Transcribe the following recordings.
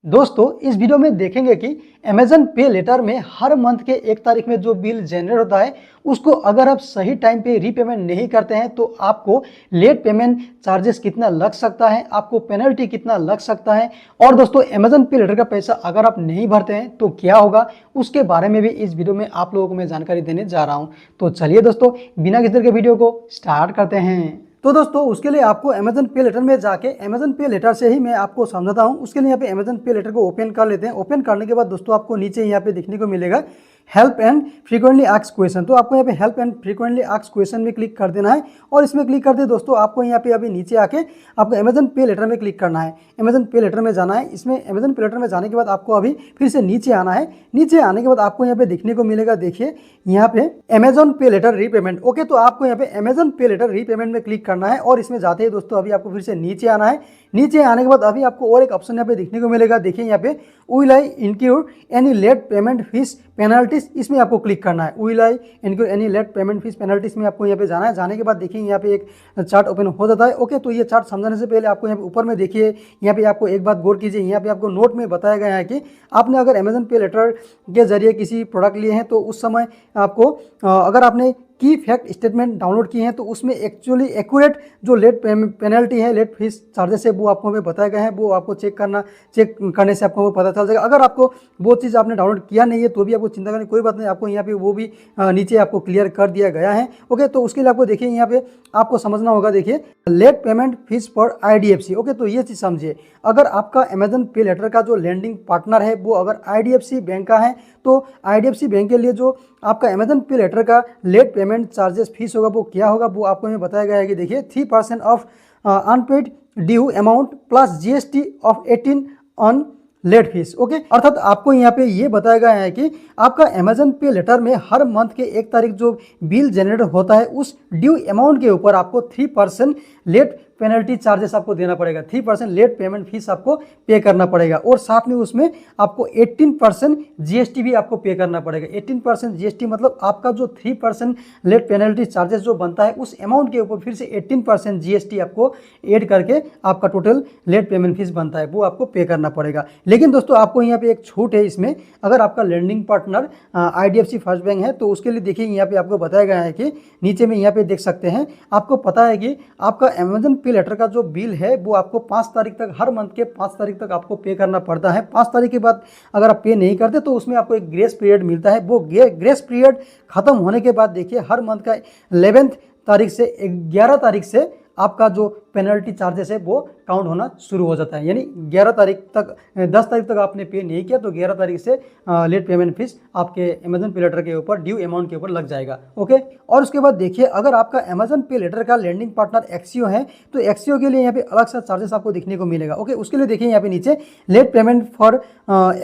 दोस्तों इस वीडियो में देखेंगे कि अमेजन पे लेटर में हर मंथ के 1 तारीख में जो बिल जनरेट होता है उसको अगर आप सही टाइम पे रीपेमेंट नहीं करते हैं तो आपको लेट पेमेंट चार्जेस कितना लग सकता है, आपको पेनल्टी कितना लग सकता है। और दोस्तों अमेजन पे लेटर का पैसा अगर आप नहीं भरते हैं तो क्या होगा, उसके बारे में भी इस वीडियो में आप लोगों को मैं जानकारी देने जा रहा हूं। तो चलिए दोस्तों बिना किसी देर के वीडियो को स्टार्ट करते हैं। तो दोस्तों उसके लिए आपको अमेजन पे लेटर में जाके अमेजन पे लेटर से ही मैं आपको समझाता हूं। उसके लिए यहाँ पे अमेजन पे लेटर को ओपन कर लेते हैं। ओपन करने के बाद दोस्तों आपको नीचे यहाँ पे देखने को मिलेगा help and frequently asked question. तो आपको यहाँ पे help and frequently asked question में क्लिक कर देना है और इसमें क्लिक करते दोस्तों आपको यहाँ पे अभी नीचे आके आपको अमेजन पे लेटर में क्लिक करना है। अमेजन पे लेटर में जाना है। इसमें अमेजन पे लेटर में जाने के बाद आपको अभी फिर से नीचे आना है। नीचे आने के बाद आपको यहाँ पे देखने को मिलेगा, देखिए यहाँ पे अमेजन पे लेटर रीपेमेंट। ओके, तो आपको यहाँ पे अमेजन पे लेटर रीपेमेंट में क्लिक करना है और इसमें जाते ही दोस्तों अभी आपको फिर से नीचे आना है। नीचे आने के बाद अभी आपको और एक ऑप्शन यहाँ पे देखने को मिलेगा, देखिए यहाँ पे will I include any late payment fees penalties, इसमें आपको क्लिक करना है। Will I include any late payment fees penalties में आपको यहाँ पे जाना है। जाने के बाद देखिए यहाँ पे एक चार्ट ओपन हो जाता है। ओके, तो ये चार्ट समझाने से पहले आपको यहाँ पे ऊपर में देखिए, यहाँ पे आपको एक बात गौर कीजिए, यहाँ पे आपको नोट में बताया गया है कि आपने अगर अमेजन पे लेटर के जरिए किसी प्रोडक्ट लिए हैं तो उस समय आपको अगर आपने की फैक्ट स्टेटमेंट डाउनलोड किए हैं तो उसमें एक्चुअली एक्यूरेट जो लेट पेनल्टी है, लेट फीस चार्जेस है, वो आपको हमें बताया गया है। वो आपको चेक करने से आपको पता चल जाएगा। अगर आपको वो चीज़ आपने डाउनलोड किया नहीं है तो भी आपको चिंता करने की कोई बात नहीं, आपको यहाँ पे वो भी नीचे आपको क्लियर कर दिया गया है। ओके, तो उसके लिए आपको देखिए यहाँ पे आपको समझना होगा, देखिए late payment fees for IDFC। Okay, तो ये चीज़ समझिए, अगर आपका अमेजन पे लेटर का जो लेंडिंग पार्टनर है वो अगर IDFC बैंक का है तो IDFC बैंक के लिए जो आपका अमेजन पे लेटर का लेट पेमेंट चार्जेस फीस होगा वो क्या होगा, वो आपको हमें बताया गया है कि देखिए 3% of unpaid due amount plus GST of 18 on late fees. Okay, अर्थात आपको यहाँ पे ये बताया गया है कि आपका अमेजन पे लेटर में हर मंथ के 1 तारीख जो बिल जनरेट होता है उस ड्यू अमाउंट के ऊपर आपको 3% लेट पेनल्टी चार्जेस आपको देना पड़ेगा। 3% लेट पेमेंट फीस आपको पे करना पड़ेगा और साथ में उसमें आपको 18% GST भी आपको पे करना पड़ेगा। 18% GST मतलब आपका जो 3% लेट पेनल्टी चार्जेस जो बनता है उस अमाउंट के ऊपर फिर से 18% GST आपको ऐड करके आपका टोटल लेट पेमेंट फीस बनता है, वो आपको पे करना पड़ेगा। लेकिन दोस्तों आपको यहाँ पे एक छूट है इसमें, अगर आपका lending partner IDFC first bank है तो उसके लिए देखिए यहाँ पे आपको बताया गया है कि नीचे में यहाँ पे देख सकते हैं, आपको पता है कि आपका अमेजन पे लेटर का जो बिल है वो आपको 5 तारीख तक, हर मंथ के 5 तारीख तक आपको पे करना पड़ता है। 5 तारीख के बाद अगर आप पे नहीं करते तो उसमें आपको एक ग्रेस पीरियड मिलता है। वो ग्रेस पीरियड खत्म होने के बाद देखिए हर मंथ का 11 तारीख से 11 तारीख से आपका जो पेनल्टी चार्जेस है वो काउंट होना शुरू हो जाता है। यानी 11 तारीख तक, 10 तारीख तक आपने पे नहीं किया तो 11 तारीख से लेट पेमेंट फीस आपके अमेजन पे लेटर के ऊपर ड्यू अमाउंट के ऊपर लग जाएगा। ओके, और उसके बाद देखिए अगर आपका अमेजन पे लेटर का लेंडिंग पार्टनर एक्सियो है तो एक्सियो के लिए यहाँ पे अलग सा चार्जेस आपको देखने को मिलेगा। ओके, उसके लिए देखिए यहाँ पे नीचे लेट पेमेंट फॉर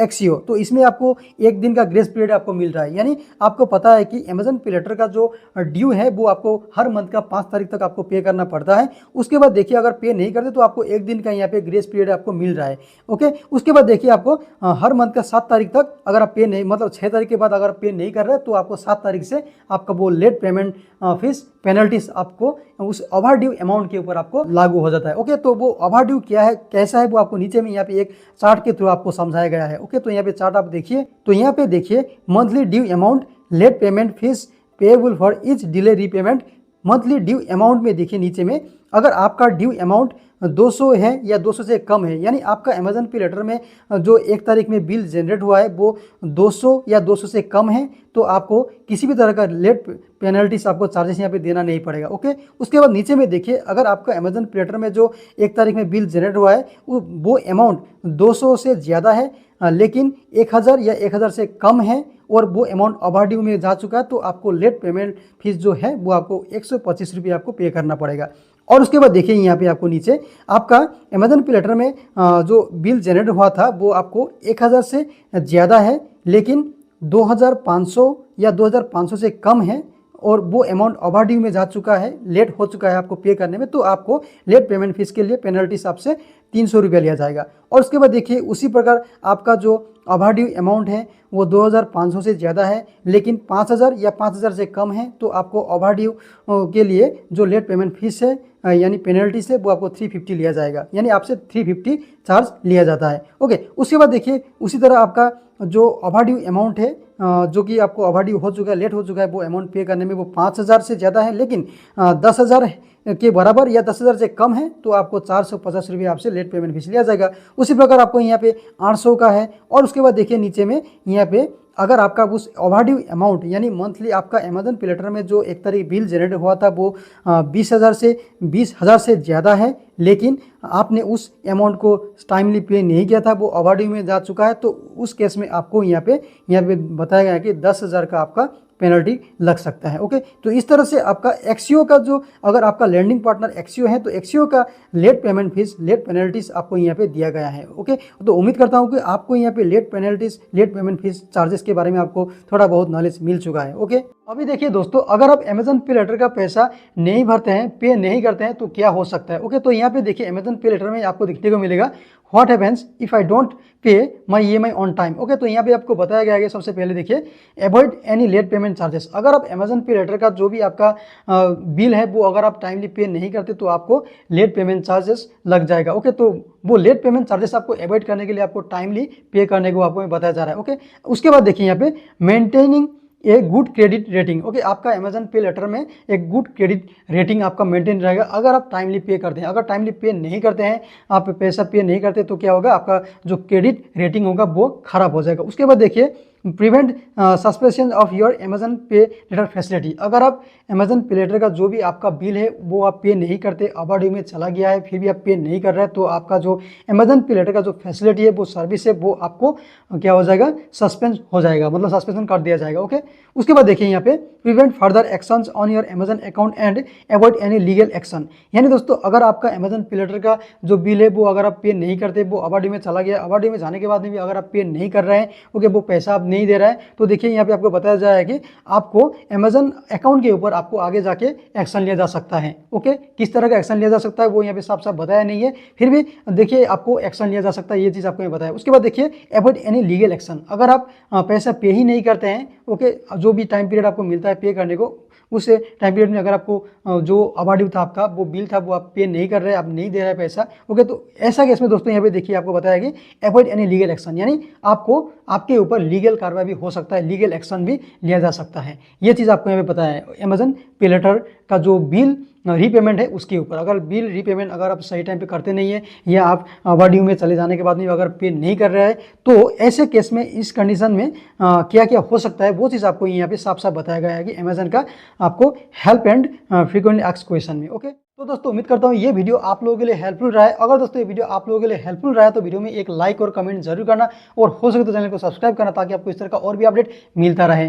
एक्सियो, तो इसमें आपको 1 दिन का ग्रेस पीरियड आपको मिल रहा है। यानी आपको पता है कि अमेजन पे लेटर का जो ड्यू है वो आपको हर मंथ का 5 तारीख तक आपको पे करना पड़ता है। उसके बाद देखिए अगर पे नहीं करते तो आपको 1 दिन का यहाँ पे ग्रेस पीरियड आपको मिल रहा है। ओके, उसके बाद देखिए आपको हर मंथ का 7 तारीख तक अगर आप पे नहीं, मतलब 6 तारीख के बाद अगर पे नहीं कर रहे तो आपको 7 तारीख से आपका वो लेट पेमेंट फीस पेनल्टीज आपको उस ओवर ड्यू अमाउंट के ऊपर आपको लागू हो जाता है। ओके, तो वो ओवर ड्यू क्या है, कैसा है, वो आपको नीचे में यहाँ पे एक चार्ट के थ्रू आपको समझाया गया है। ओके, तो यहाँ पे चार्ट आप देखिए, तो यहाँ पे देखिए monthly due amount, late payment fees payable for each delay repayment. Monthly due amount में देखिए नीचे में अगर आपका ड्यू अमाउंट 200 है या 200 से कम है, यानी आपका अमेजन पे लेटर में जो 1 तारीख में बिल जनरेट हुआ है वो 200 या 200 से कम है तो आपको किसी भी तरह का लेट पेनल्टीज आपको चार्जेस यहाँ पे देना नहीं पड़ेगा। ओके, उसके बाद नीचे में देखिए अगर आपका अमेजन पे लेटर में जो 1 तारीख में बिल जनरेट हुआ है वो अमाउंट 200 से ज़्यादा है लेकिन 1000 या 1000 से कम है और वो अमाउंट ओवरड्यू में जा चुका है तो आपको लेट पेमेंट फीस जो है वो आपको 125 रुपये आपको पे करना पड़ेगा। और उसके बाद देखिए यहाँ पे आपको नीचे आपका अमेजन पे लेटर में जो बिल जनरेट हुआ था वो आपको 1000 से ज़्यादा है लेकिन 2500 या 2500 से कम है और वो अमाउंट ओवरड्यू में जा चुका है, लेट हो चुका है आपको पे करने में, तो आपको लेट पेमेंट फीस के लिए पेनल्टी आपसे 300 रुपया लिया जाएगा। और उसके बाद देखिए उसी प्रकार आपका जो ओवरड्यू अमाउंट है वो 2500 से ज़्यादा है लेकिन 5000 या 5000 से कम है तो आपको ओवरड्यू के लिए जो लेट पेमेंट फीस है यानी पेनल्टी से वो आपको 350 लिया जाएगा, यानी आपसे 350 चार्ज लिया जाता है। ओके, उसके बाद देखिए उसी तरह आपका जो ओवरड्यू अमाउंट है, जो कि आपको ओवरड्यू हो चुका है, लेट हो चुका है, वो अमाउंट पे करने में वो 5,000 से ज़्यादा है, लेकिन 10,000 के बराबर या 10,000 से कम है तो आपको 450 रुपये आपसे लेट पेमेंट फीस लिया जाएगा। उसी प्रकार आपको यहाँ पे 800 का है। और उसके बाद देखिए नीचे में यहाँ पे अगर आपका उस ओवरड्यू अमाउंट यानी मंथली आपका अमेजन पे लेटर में जो एक तारीख बिल जनरेट हुआ था वो 20,000 से ज़्यादा है, लेकिन आपने उस अमाउंट को टाइमली पे नहीं किया था, वो ओवरड्यू में जा चुका है, तो उस केस में आपको यहाँ पे बताया गया है कि 10,000 का आपका पेनल्टी लग सकता है। ओके, तो इस तरह से आपका एक्सीओ का जो, अगर आपका लैंडिंग पार्टनर एक्सीओ है तो एक्सीओ का late payment fees, late penalties आपको यहाँ पे दिया गया है। ओके, तो उम्मीद करता हूँ कि आपको यहाँ पे late penalties, late payment fees charges के बारे में आपको थोड़ा बहुत नॉलेज मिल चुका है। ओके, अभी देखिए दोस्तों, अगर आप अमेजन पे लेटर का पैसा नहीं भरते हैं, पे नहीं करते हैं, तो क्या हो सकता है। ओके, तो यहाँ पे देखिए अमेजन पे लेटर में आपको देखने को मिलेगा what happens if I don't pay my EMI on time. Okay, तो यहाँ पे आपको बताया गया है कि सबसे पहले देखिए avoid any late payment charges. अगर आप अमेजन पे लेटर का जो भी आपका बिल है वो अगर आप टाइमली पे नहीं करते तो आपको लेट पेमेंट चार्जेस लग जाएगा। ओके, तो वो लेट पेमेंट चार्जेस आपको अवॉइड करने के लिए आपको टाइमली पे करने को आपको बताया जा रहा है। ओके, उसके बाद देखिए यहाँ पे maintaining a good credit rating. Okay, आपका अमेजन पे लेटर में एक गुड क्रेडिट रेटिंग आपका मेंटेन रहेगा अगर आप टाइमली पे करते हैं। अगर टाइमली पे नहीं करते हैं, आप पैसा पे नहीं करते, तो क्या होगा, आपका जो क्रेडिट रेटिंग होगा वो खराब हो जाएगा। उसके बाद देखिए prevent suspension of your Amazon पे लेटर फैसिलिटी। अगर आप अमेजन पे लेटर का जो भी आपका बिल है वो आप पे नहीं करते, ओवरड्यू में चला गया है, फिर भी आप पे नहीं कर रहे हैं, तो आपका जो अमेजन पे लेटर का जो फैसिलिटी है, वो सर्विस है, वो आपको क्या हो जाएगा, सस्पेंड हो जाएगा, मतलब सस्पेंशन कर दिया जाएगा। ओके, उसके बाद देखिए यहाँ पे prevent further actions on your Amazon account and avoid any legal action. यानी दोस्तों, अगर आपका अमेजन पे लेटर का जो बिल है वो अगर आप पे नहीं करते, वो ओवरड्यू में चला गया, ओवरड्यू में जाने के बाद में भी अगर आप पे नहीं कर रहे हैं, ओके, वो पैसा आप नहीं दे रहा है, तो देखिए यहाँ पे आपको बताया जाए कि आपको अमेजन अकाउंट के ऊपर आपको आगे जाके एक्शन लिया जा सकता है। ओके, किस तरह का एक्शन लिया जा सकता है वो यहाँ पे साफ साफ बताया नहीं है, फिर भी देखिए आपको एक्शन लिया जा सकता है, ये चीज़ आपको बताया। उसके बाद देखिए अवॉइड एनी लीगल एक्शन। अगर आप पैसा पे ही नहीं करते हैं, ओके, जो भी टाइम पीरियड आपको मिलता है पे करने को, उस टाइम पीरियड में अगर आपको जो ओवरड्यू था आपका वो बिल था वो आप पे नहीं कर रहे, आप नहीं दे रहे पैसा, ओके, तो ऐसा केस में दोस्तों यहाँ पे देखिए आपको बताया कि अवॉइड एनी लीगल एक्शन, यानी आपको आपके ऊपर लीगल कार्रवाई भी हो सकता है, लीगल एक्शन भी लिया जा सकता है। ये चीज़ आपको यहाँ पे पता है अमेजन पे लेटर का जो बिल रीपेमेंट है उसके ऊपर। अगर बिल रीपेमेंट अगर आप सही टाइम पे करते नहीं है, या आप ओवरड्यू में चले जाने के बाद में अगर पे नहीं कर रहे हैं, तो ऐसे केस में, इस कंडीशन में क्या क्या हो सकता है वो चीज़ आपको यहाँ पे साफ साफ बताया गया है कि अमेजन का आपको help and frequently asked question में। ओके, तो दोस्तों उम्मीद करता हूँ ये वीडियो आप लोगों के लिए हेल्पफुल रहा है। अगर दोस्तों ये वीडियो आप लोगों के लिए हेल्पफुल रहा है तो वीडियो में एक लाइक और कमेंट जरूर करना, और हो सके तो चैनल को सब्सक्राइब करना, ताकि आपको इस तरह का और भी अपडेट मिलता रहे।